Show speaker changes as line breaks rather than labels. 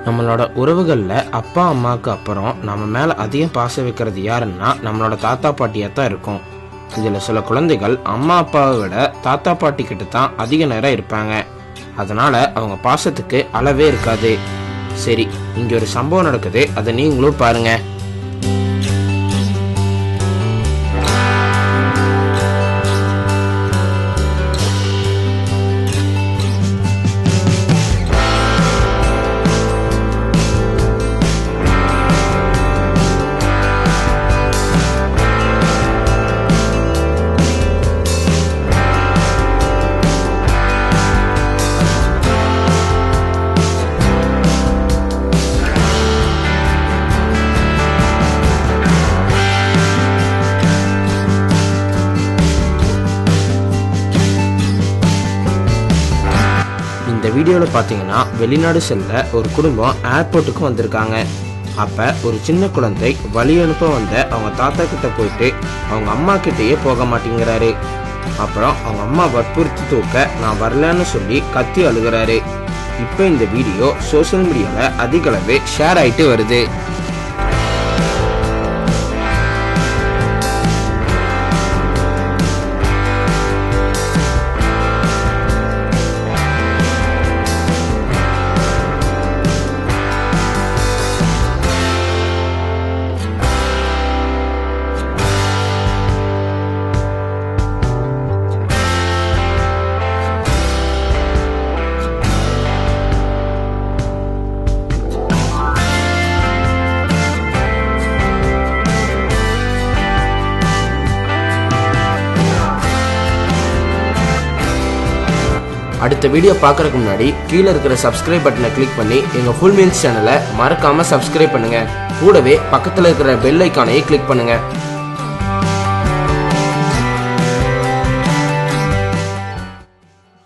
நம்மளோட உறவுகள்ல அப்பா அம்மாவுக்கு அப்புறம் நம்ம மேல அதிகம் பாசம் வைக்கிறது யாருன்னா நம்மளோட தாத்தா பாட்டியா தான் இருக்கும். இதுல சில குழந்தைகள் அம்மா அப்பாவை விட தாத்தா பாட்டி கிட்ட தான் அதிக நேரம் இருப்பாங்க. அதனால அவங்க பாசத்துக்கு அளவே இருக்காது. சரி, இங்க ஒரு சம்பவம் நடக்குது, அதை நீங்களும் பாருங்க. இந்த வீடியோவில் பார்த்தீங்கன்னா வெளிநாடு செல்ல ஒரு குடும்பம் ஏர்போர்ட்டுக்கு வந்திருக்காங்க. அப்போ ஒரு சின்ன குழந்தை வழி அனுப்ப வந்த அவங்க தாத்தா கிட்ட போயிட்டு அவங்க அம்மா கிட்டேயே போக மாட்டேங்கிறாரு. அப்புறம் அவங்க அம்மா வற்புறுத்தி தூக்க நான் வரலன்னு சொல்லி கத்தி அழுகிறாரு. இப்போ இந்த வீடியோ சோசியல் மீடியாவில் அதிக அளவு ஷேர் ஆகிட்டு வருது. அடுத்த வீடியோ பார்க்கறதுக்கு முன்னாடி கீழே இருக்கிற சப்ஸ்கிரைப் பட்டனை கிளிக் பண்ணி எங்கள் ஃபுல் மீல்ஸ் சேனலை மறக்காமல் சப்ஸ்கிரைப் பண்ணுங்கள். கூடவே பக்கத்தில் இருக்கிற பெல் ஐக்கானையும் கிளிக் பண்ணுங்கள்.